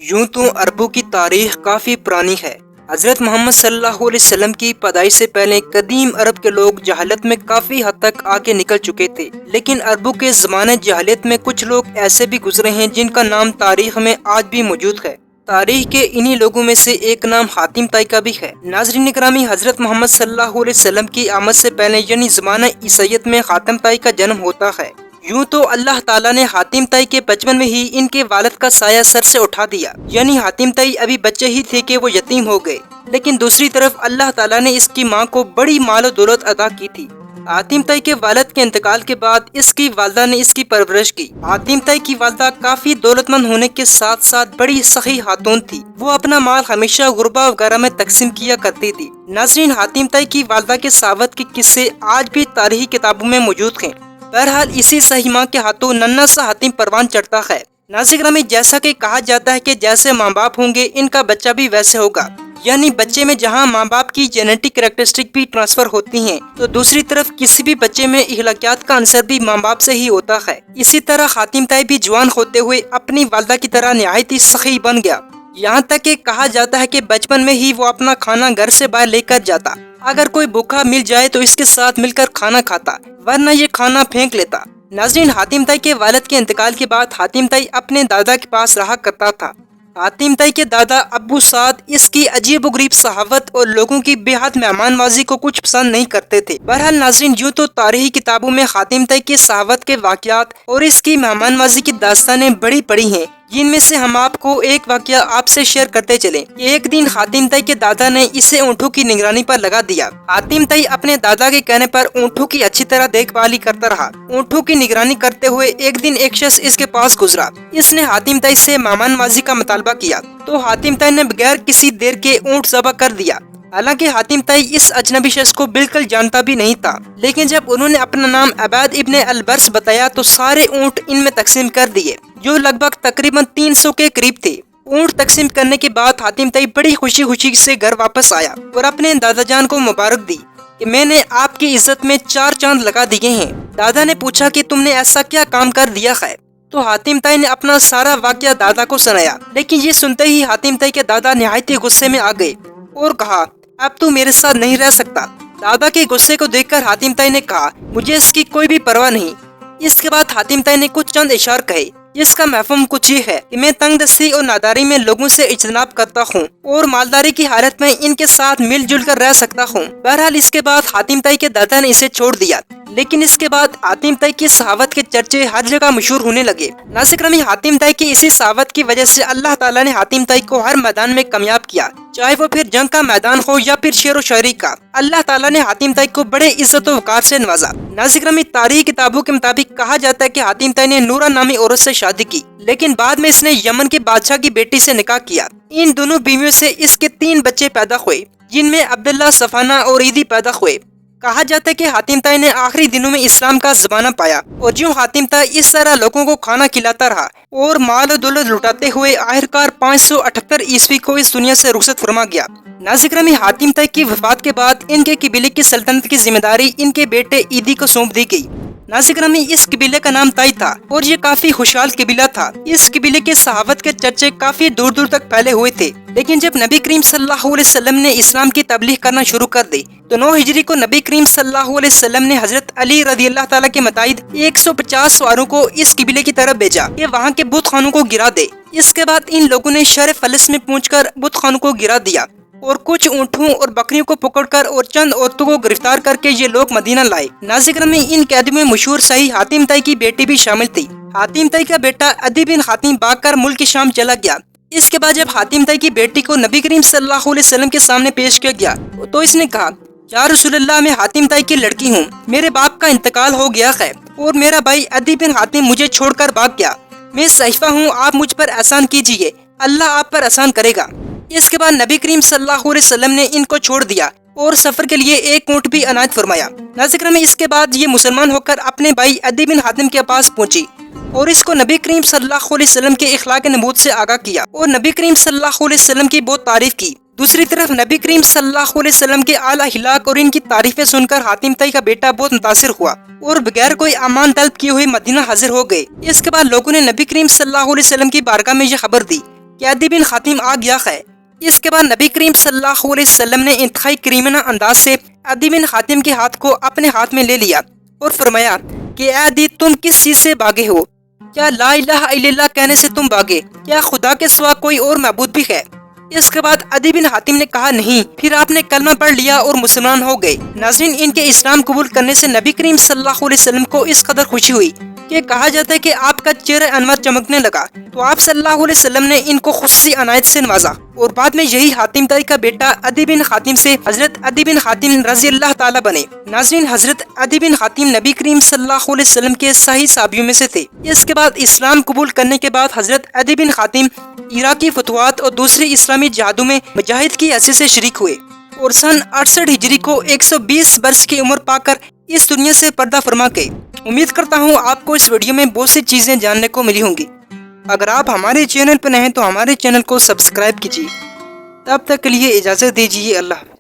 یوں تو عربوں کی تاریخ کافی پرانی ہے۔ حضرت محمد صلی اللہ علیہ وسلم کی پیدائش سے پہلے قدیم عرب کے لوگ جہالت میں کافی حد تک آگے نکل چکے تھے، لیکن عربوں کے زمانے جہالت میں کچھ لوگ ایسے بھی گزرے ہیں جن کا نام تاریخ میں آج بھی موجود ہے۔ تاریخ کے انہی لوگوں میں سے ایک نام حاتم طائی کا بھی ہے۔ ناظرین گرامی، حضرت محمد صلی اللہ علیہ وسلم کی آمد سے پہلے یعنی زمانہ عیسائیت میں حاتم طائی کا جنم ہوتا ہے۔ یوں تو اللہ تعالیٰ نے حاتم طائی کے بچپن میں ہی ان کے والد کا سایہ سر سے اٹھا دیا، یعنی حاتم طائی ابھی بچے ہی تھے کہ وہ یتیم ہو گئے، لیکن دوسری طرف اللہ تعالیٰ نے اس کی ماں کو بڑی مال و دولت عطا کی تھی۔ حاتم طائی کے والد کے انتقال کے بعد اس کی والدہ نے اس کی پرورش کی۔ حاتم طائی کی والدہ کافی دولت مند ہونے کے ساتھ ساتھ بڑی سخی خاتون تھی۔ وہ اپنا مال ہمیشہ غربا وغیرہ میں تقسیم کیا کرتی تھی۔ ناظرین، حاتم طائی کی والدہ کے ساوت کے قصے آج بھی تاریخی کتابوں میں موجود ہیں۔ بہرحال اسی صحیح ماں کے ہاتھوں ننھا سا حاتم پروان چڑھتا ہے۔ ناظرین گرامی، جیسا کہ کہا جاتا ہے کہ جیسے ماں باپ ہوں گے ان کا بچہ بھی ویسے ہوگا، یعنی بچے میں جہاں ماں باپ کی جینیٹک کریکٹرسٹک بھی ٹرانسفر ہوتی ہیں، تو دوسری طرف کسی بھی بچے میں اخلاقیات کا عنصر بھی ماں باپ سے ہی ہوتا ہے۔ اسی طرح حاتم طائی بھی جوان ہوتے ہوئے اپنی والدہ کی طرح نہایت ہی سخی بن گیا، یہاں تک کہ کہا جاتا ہے کہ بچپن میں ہی وہ اپنا کھانا گھر سے باہر لے کر جاتا، اگر کوئی بھوکا مل جائے تو اس کے ساتھ مل کر کھانا کھاتا، ورنہ یہ کھانا پھینک لیتا۔ ناظرین، حاتم طائی کے والد کے انتقال کے بعد حاتم طائی اپنے دادا کے پاس رہا کرتا تھا۔ حاتم طائی کے دادا ابو سعد اس کی عجیب و غریب صحافت اور لوگوں کی بے حد مہمان نوازی کو کچھ پسند نہیں کرتے تھے۔ بہرحال ناظرین، یوں تو تاریخی کتابوں میں حاتم طائی کی صحافت کے واقعات اور اس کی مہمان نوازی کی داستانیں بڑی پڑی ہیں، جن میں سے ہم آپ کو ایک واقعہ آپ سے شیئر کرتے چلیں کہ ایک دن حاتم طائی کے دادا نے اسے اونٹوں کی نگرانی پر لگا دیا۔ حاتم طائی اپنے دادا کے کہنے پر اونٹوں کی اچھی طرح دیکھ بھال کرتا رہا۔ اونٹوں کی نگرانی کرتے ہوئے ایک دن ایک شخص اس کے پاس گزرا۔ اس نے حاتم طائی سے مہمان نوازی کا مطالبہ کیا تو حاتم طائی نے بغیر کسی دیر کے اونٹ ذبح کر دیا۔ حالانکہ حاتم طائی اس اجنبی شخص کو بالکل جانتا بھی نہیں تھا، لیکن جب انہوں نے اپنا نام عبید ابن البرس بتایا تو سارے اونٹ ان میں تقسیم کر دیے، جو لگ بھگ تقریباً 300 کے قریب تھے۔ اونٹ تقسیم کرنے کے بعد حاتم طائی بڑی خوشی خوشی سے گھر واپس آیا اور اپنے دادا جان کو مبارک دی کہ میں نے آپ کی عزت میں 4 چاند لگا دیے ہیں۔ دادا نے پوچھا کہ تم نے ایسا کیا کام کر دیا ہے؟ تو حاتم طائی نے اپنا سارا واقعہ دادا کو سنایا، لیکن یہ سنتے ہی حاتم طائی کے دادا نہایت ہی غصے میں آ گئے اور کہا، اب تو میرے ساتھ نہیں رہ سکتا۔ دادا کے غصے کو دیکھ کر حاتم طائی نے کہا، مجھے اس کی کوئی بھی پرواہ نہیں۔ اس کے بعد حاتم طائی نے کچھ چند اشعار کہے، جس کا مفہوم کچھ یہ ہے کہ میں تنگ دستی اور ناداری میں لوگوں سے اجتناب کرتا ہوں اور مالداری کی حالت میں ان کے ساتھ مل جل کر رہ سکتا ہوں۔ بہرحال اس کے بعد حاتم طائی کے دادا نے اسے چھوڑ دیا، لیکن اس کے بعد حاتم طائی کی صحافت کے چرچے ہر جگہ مشہور ہونے لگے۔ ناظرین گرامی، حاتم طائی کی اسی صحافت کی وجہ سے اللہ تعالیٰ نے حاتم طائی کو ہر میدان میں کامیاب کیا، چاہے وہ پھر جنگ کا میدان ہو یا پھر شعر و شاعری کا۔ اللہ تعالیٰ نے حاتم طائی کو بڑے عزت و وقار سے نوازا۔ ناظرین گرامی، تاریخی کتابوں کے مطابق کہا جاتا ہے کہ حاتم طائی نے نورہ نامی عورت سے شادی کی، لیکن بعد میں اس نے یمن کے بادشاہ کی بیٹی سے نکاح کیا۔ ان دونوں بیویوں سے اس کے 3 بچے پیدا ہوئے، جن میں عبداللہ، صفانہ اور عیدی پیدا ہوئے۔ کہا جاتا ہے کہ حاتم طائی نے آخری دنوں میں اسلام کا زمانہ پایا، اور جو حاتم طائی اس طرح لوگوں کو کھانا کھلاتا رہا اور مال و دولت لٹاتے ہوئے آخرکار 578 عیسوی کو اس دنیا سے رخصت فرما گیا۔ ناظرین گرامی، حاتم طائی کی وفات کے بعد ان کے قبیلے کی سلطنت کی ذمہ داری ان کے بیٹے عیدی کو سونپ دی گئی۔ ناظرین گرامی، اس قبیلے کا نام طائی تھا اور یہ کافی خوشحال قبیلہ تھا۔ اس قبیلے کے صحافت کے چرچے کافی دور دور تک پھیلے ہوئے تھے، لیکن جب نبی کریم صلی اللہ علیہ وسلم نے اسلام کی تبلیغ کرنا شروع کر دی تو 9 ہجری کو نبی کریم صلی اللہ علیہ وسلم نے حضرت علی رضی اللہ تعالیٰ کے متائد 150 سواروں کو اس قبیلے کی طرف بھیجا کہ وہاں کے بت خانوں کو گرا دے۔ اس کے بعد ان لوگوں نے شہر فلس میں پہنچ کر بت خانوں کو گرا دیا اور کچھ اونٹوں اور بکریوں کو پکڑ کر اور چند عورتوں کو گرفتار کر کے یہ لوگ مدینہ لائے۔ ناظرین گرامی، ان قیدیوں میں مشہور صحیح حاتم طائی کی بیٹی بھی شامل تھی۔ حاتم طائی کا بیٹا عدی بن حاتم بھاگ کر ملک شام چلا گیا۔ اس کے بعد جب حاتم طائی کی بیٹی کو نبی کریم صلی اللہ علیہ وسلم کے سامنے پیش کیا گیا تو اس نے کہا، یا رسول اللہ، میں حاتم طائی کی لڑکی ہوں، میرے باپ کا انتقال ہو گیا ہے اور میرا بھائی عدی بن حاتم مجھے چھوڑ کر بھاگ گیا۔ میں صحیفہ ہوں، آپ مجھ پر احسان کیجئے، اللہ آپ پر احسان کرے گا۔ اس کے بعد نبی کریم صلی اللہ علیہ وسلم نے ان کو چھوڑ دیا اور سفر کے لیے ایک اونٹ بھی عنایت فرمایا۔ ناظرین گرامی، اس کے بعد یہ مسلمان ہو کر اپنے بھائی عدی بن حاتم کے پاس پہنچی اور اس کو نبی کریم صلی اللہ علیہ وسلم کے اخلاق نبوت سے آگاہ کیا اور نبی کریم صلی اللہ علیہ وسلم کی بہت تعریف کی۔ دوسری طرف نبی کریم صلی اللہ علیہ وسلم کے اعلیٰ اخلاق اور ان کی تعریفیں سن کر حاتم طائی کا بیٹا بہت متاثر ہوا اور بغیر کوئی امان طلب کیے ہوئے مدینہ حاضر ہو گئے۔ اس کے بعد لوگوں نے نبی کریم صلی اللہ علیہ وسلم کی بارگاہ میں یہ خبر دی کہ عدی بن حاتم آگ یاق ہے۔ اس کے بعد نبی کریم صلی اللہ علیہ وسلم نے انتہائی کریمانہ انداز سے عدی بن حاتم کے ہاتھ کو اپنے ہاتھ میں لے لیا اور فرمایا کہ اے عدی، تم کس چیز سے بھاگے ہو؟ کیا لا الہ الا اللہ کہنے سے تم بھاگے؟ کیا خدا کے سوا کوئی اور معبود بھی ہے؟ اس کے بعد عدی بن حاتم نے کہا نہیں۔ پھر آپ نے کلمہ پڑھ لیا اور مسلمان ہو گئے۔ ناظرین، ان کے اسلام قبول کرنے سے نبی کریم صلی اللہ علیہ وسلم کو اس قدر خوشی ہوئی کہ کہا جاتا ہے کہ آپ کا چہرہ انور چمکنے لگا، تو آپ صلی اللہ علیہ وسلم نے ان کو خصوصی عنایت سے نوازا، اور بعد میں یہی حاتم طائی کا بیٹا عدی بن حاتم سے حضرت عدی بن حاتم رضی اللہ تعالیٰ بنے۔ ناظرین، حضرت عدی بن حاتم نبی کریم صلی اللہ علیہ وسلم کے صحیح صحابیوں میں سے تھے۔ اس کے بعد اسلام قبول کرنے کے بعد حضرت عدی بن حاتم عراقی فتوحات اور دوسری اسلامی جہادوں میں مجاہد کی حیثیت سے شریک ہوئے، اور سن 68 ہجری کو 120 برس کی عمر پا کر اس دنیا سے پردہ فرما گئے۔ امید کرتا ہوں آپ کو اس ویڈیو میں بہت سی چیزیں جاننے کو ملی ہوں گی۔ اگر آپ ہمارے چینل پر نئے ہیں تو ہمارے چینل کو سبسکرائب کیجیے۔ تب تک کے لیے اجازت دیجیے، اللہ حافظ۔